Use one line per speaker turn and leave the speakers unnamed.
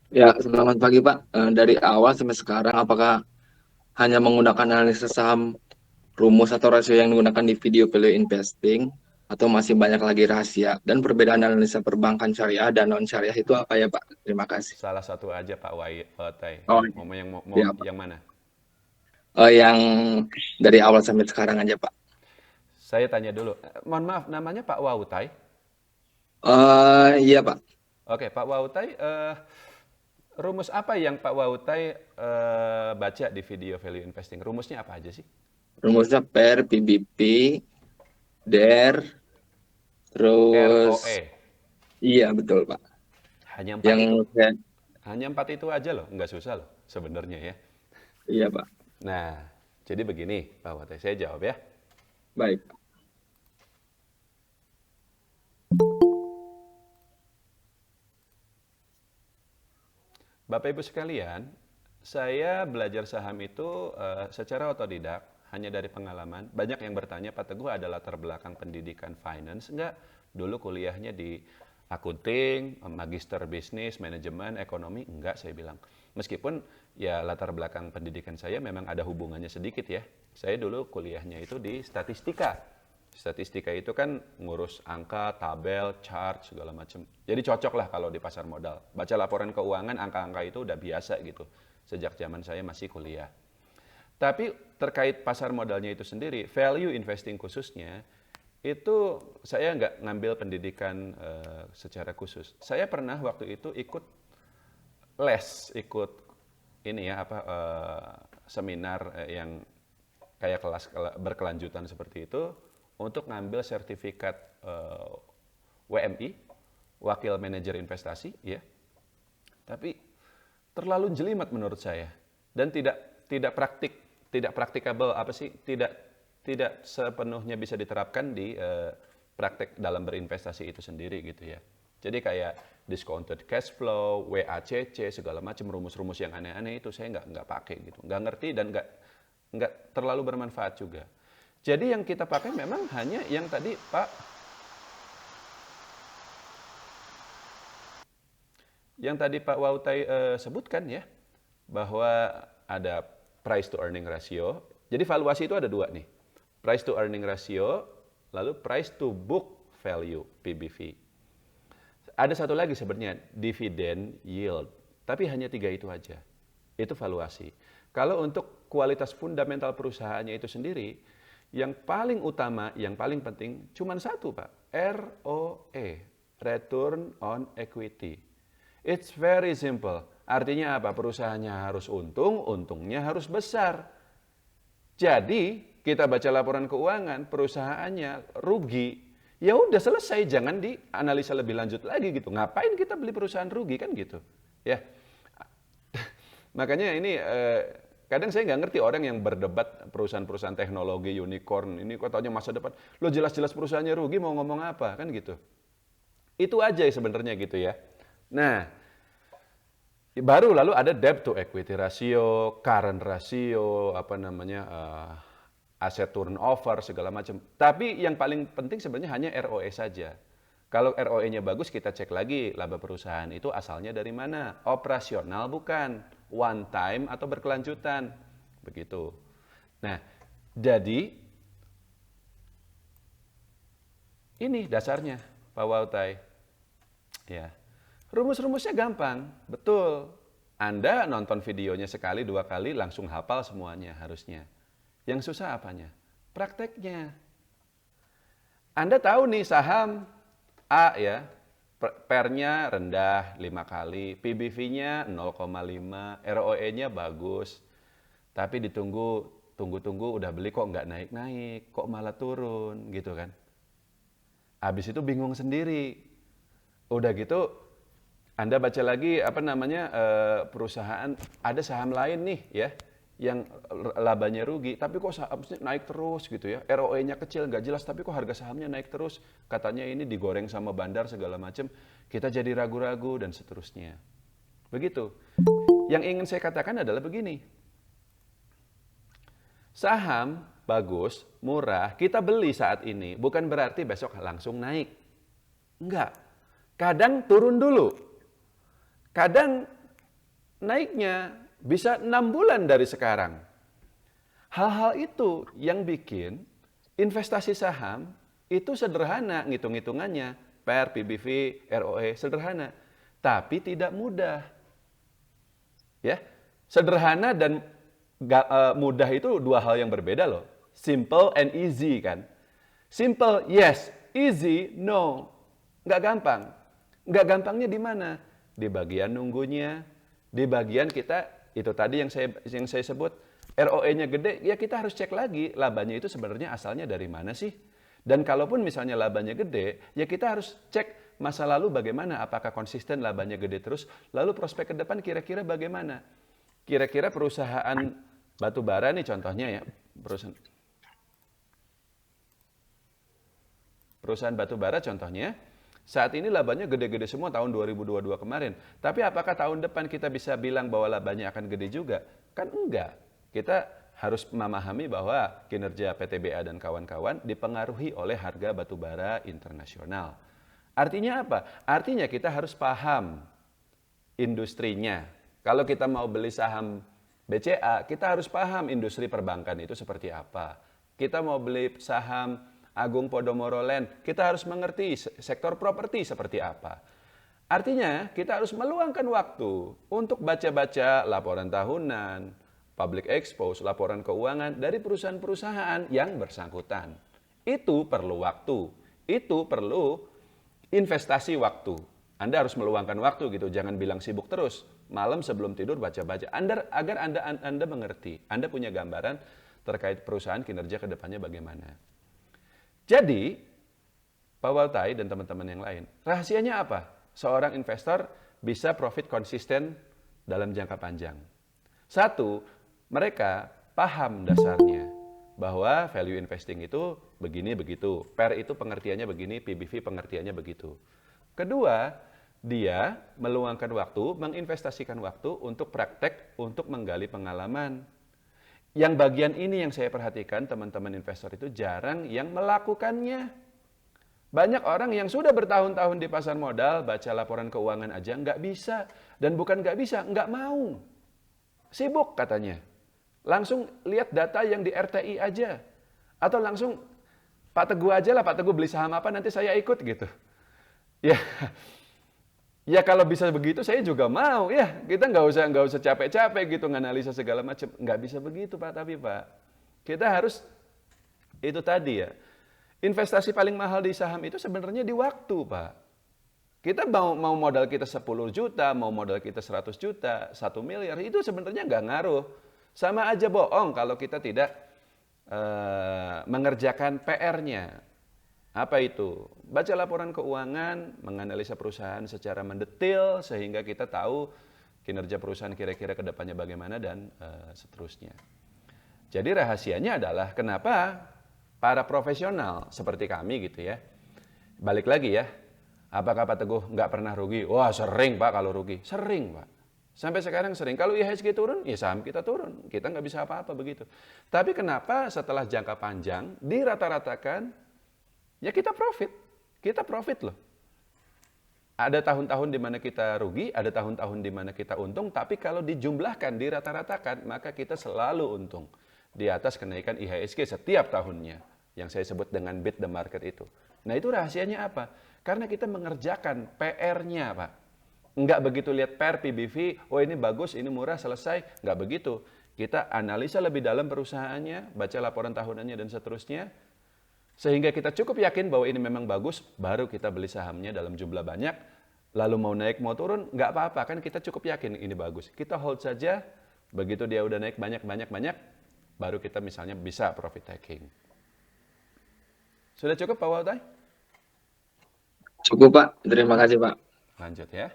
Ya, selamat pagi Pak. Dari awal sampai sekarang, apakah hanya menggunakan analisis saham rumus atau rasio yang digunakan di video value investing, atau masih banyak lagi rahasia? Dan perbedaan analisa perbankan syariah dan non syariah itu apa ya Pak? Terima kasih.
Salah satu aja Pak Tai.
Oh,
Mau
ya Pak.
yang mana?
Yang dari awal sampai sekarang aja Pak.
Saya tanya dulu. Mohon maaf, namanya Pak Wautai?
Iya Pak.
Oke, Pak Wautai, rumus apa yang Pak Wautai baca di video value investing? Rumusnya apa aja sih?
Rumusnya PER, PBP, DER, terus
ROE.
iya betul Pak.
Hanya empat
Yang
itu.
saya,
Hanya empat itu aja loh, nggak susah loh sebenarnya ya.
iya Pak.
Nah, jadi begini Pak Wautai, saya jawab ya.
Baik.
Bapak Ibu sekalian, saya belajar saham itu secara otodidak, hanya dari pengalaman. Banyak yang bertanya, Pak Teguh ada latar belakang pendidikan finance? Enggak, dulu kuliahnya di akunting, magister bisnis, manajemen, ekonomi, enggak saya bilang. Meskipun ya latar belakang pendidikan saya memang ada hubungannya sedikit ya. Saya dulu kuliahnya itu di statistika. Statistika itu kan ngurus angka, tabel, chart, segala macam. Jadi cocok lah kalau di pasar modal. Baca laporan keuangan, angka-angka itu udah biasa gitu. Sejak zaman saya masih kuliah. Tapi terkait pasar modalnya itu sendiri, value investing khususnya, itu saya nggak ngambil pendidikan secara khusus. Saya pernah waktu itu ikut ikut ini ya seminar yang kayak kelas berkelanjutan seperti itu untuk ngambil sertifikat WMI, Wakil Manajer Investasi, ya. Tapi terlalu jelimet menurut saya dan tidak praktik, tidak praktikabel apa sih? Tidak sepenuhnya bisa diterapkan di praktek dalam berinvestasi itu sendiri gitu ya. Jadi kayak discounted cash flow, WACC, segala macam rumus-rumus yang aneh-aneh itu saya nggak pakai gitu, nggak ngerti dan nggak terlalu bermanfaat juga. Jadi yang kita pakai memang hanya yang tadi Pak Wautai sebutkan ya, bahwa ada price to earning ratio. Jadi valuasi itu ada dua nih, price to earning ratio, lalu price to book value (PBV). Ada satu lagi sebenarnya, dividend yield, tapi hanya tiga itu aja. Itu valuasi. Kalau untuk kualitas fundamental perusahaannya itu sendiri, yang paling utama, yang paling penting, cuma satu Pak, ROE, Return on Equity. It's very simple. Artinya apa? Perusahaannya harus untung, untungnya harus besar. Jadi, kita baca laporan keuangan, perusahaannya rugi. Ya udah selesai, jangan dianalisa lebih lanjut lagi gitu. Ngapain kita beli perusahaan rugi kan gitu. Ya. Makanya ini kadang saya nggak ngerti orang yang berdebat perusahaan-perusahaan teknologi unicorn ini katanya masa depan. Lo jelas-jelas perusahaannya rugi mau ngomong apa kan gitu. Itu aja sebenarnya gitu ya. Nah, baru lalu ada debt to equity ratio, current ratio, apa namanya asset turnover segala macam. Tapi yang paling penting sebenarnya hanya ROE saja. Kalau ROE-nya bagus kita cek lagi laba perusahaan itu asalnya dari mana? Operasional bukan, one time atau berkelanjutan. Begitu. Nah, jadi ini dasarnya Pak Wautai. Ya. Rumus-rumusnya gampang, betul. Anda nonton videonya sekali, dua kali, langsung hafal semuanya harusnya. Yang susah apanya? Prakteknya. Anda tahu nih saham A ya, pernya rendah 5 kali, PBV-nya 0,5, ROE-nya bagus. Tapi tunggu-tunggu udah beli kok nggak naik-naik, kok malah turun gitu kan. Habis itu bingung sendiri. Udah gitu Anda baca lagi apa namanya perusahaan ada saham lain nih ya yang labanya rugi, tapi kok sahamnya naik terus gitu ya. ROE-nya kecil nggak jelas, tapi kok harga sahamnya naik terus. Katanya ini digoreng sama bandar segala macam. Kita jadi ragu-ragu dan seterusnya. Begitu. Yang ingin saya katakan adalah begini. Saham bagus, murah, kita beli saat ini bukan berarti besok langsung naik. Enggak. Kadang turun dulu. Kadang naiknya bisa 6 bulan dari sekarang. Hal-hal itu yang bikin investasi saham itu sederhana, ngitung-ngitungannya, PER, PBV, ROE, sederhana. Tapi tidak mudah. Ya, sederhana dan mudah itu dua hal yang berbeda loh. Simple and easy kan. Simple, yes. Easy, no. Nggak gampang. Nggak gampangnya di mana? Di bagian nunggunya, di bagian kita, itu tadi yang saya sebut, ROE-nya gede, ya kita harus cek lagi labanya itu sebenarnya asalnya dari mana sih? Dan kalaupun misalnya labanya gede, ya kita harus cek masa lalu bagaimana, apakah konsisten labanya gede terus, lalu prospek ke depan kira-kira bagaimana? Kira-kira perusahaan batu bara nih contohnya ya, perusahaan batu bara contohnya, saat ini labanya gede-gede semua tahun 2022 kemarin. Tapi apakah tahun depan kita bisa bilang bahwa labanya akan gede juga? Kan enggak. Kita harus memahami bahwa kinerja PTBA dan kawan-kawan dipengaruhi oleh harga batu bara internasional. Artinya apa? Artinya kita harus paham industrinya. Kalau kita mau beli saham BCA, kita harus paham industri perbankan itu seperti apa. Kita mau beli saham Agung Podomoro Land, kita harus mengerti sektor properti seperti apa. Artinya kita harus meluangkan waktu untuk baca-baca laporan tahunan, public expose, laporan keuangan dari perusahaan-perusahaan yang bersangkutan. Itu perlu waktu, itu perlu investasi waktu. Anda harus meluangkan waktu gitu, jangan bilang sibuk terus. Malam sebelum tidur baca-baca, agar Anda mengerti, Anda punya gambaran terkait perusahaan kinerja ke depannya bagaimana. Jadi, Pak Waltai dan teman-teman yang lain, rahasianya apa? Seorang investor bisa profit konsisten dalam jangka panjang. Satu, mereka paham dasarnya bahwa value investing itu begini begitu, PER itu pengertiannya begini, PBV pengertiannya begitu. Kedua, dia meluangkan waktu, menginvestasikan waktu untuk praktek, untuk menggali pengalaman. Yang bagian ini yang saya perhatikan teman-teman investor itu jarang yang melakukannya. Banyak orang yang sudah bertahun-tahun di pasar modal, baca laporan keuangan aja nggak bisa. Dan bukan nggak bisa, nggak mau. Sibuk katanya. Langsung lihat data yang di RTI aja. Atau langsung, Pak Teguh aja lah, Pak Teguh beli saham apa nanti saya ikut gitu. Ya kalau bisa begitu saya juga mau ya. Kita nggak usah capek-capek gitu nganalisa segala macam. Nggak bisa begitu Pak, tapi Pak. Kita harus, itu tadi ya. Investasi paling mahal di saham itu sebenarnya di waktu Pak. Kita mau modal kita 10 juta, mau modal kita 100 juta, 1 miliar, itu sebenarnya nggak ngaruh. Sama aja bohong kalau kita tidak mengerjakan PR-nya. Apa itu? Baca laporan keuangan, menganalisa perusahaan secara mendetil, sehingga kita tahu kinerja perusahaan kira-kira ke depannya bagaimana, dan seterusnya. Jadi rahasianya adalah kenapa para profesional seperti kami gitu ya, balik lagi ya, apakah Pak Teguh nggak pernah rugi? Wah sering Pak kalau rugi, sering Pak. Sampai sekarang sering. Kalau IHSG turun, ya saham kita turun. Kita nggak bisa apa-apa begitu. Tapi kenapa setelah jangka panjang dirata-ratakan, ya kita profit. Kita profit loh. Ada tahun-tahun di mana kita rugi, ada tahun-tahun di mana kita untung, tapi kalau dijumlahkan, dirata-ratakan, maka kita selalu untung. Di atas kenaikan IHSG setiap tahunnya. Yang saya sebut dengan beat the market itu. Nah itu rahasianya apa? Karena kita mengerjakan PR-nya Pak. Enggak begitu lihat PER, PBV, oh ini bagus, ini murah, selesai. Enggak begitu. Kita analisa lebih dalam perusahaannya, baca laporan tahunannya dan seterusnya. Sehingga kita cukup yakin bahwa ini memang bagus, baru kita beli sahamnya dalam jumlah banyak. Lalu mau naik, mau turun, enggak apa-apa. Kan kita cukup yakin ini bagus. Kita hold saja, begitu dia udah naik banyak, baru kita misalnya bisa profit taking. Sudah cukup Pak Waltai?
Cukup Pak, terima kasih Pak.
Lanjut ya.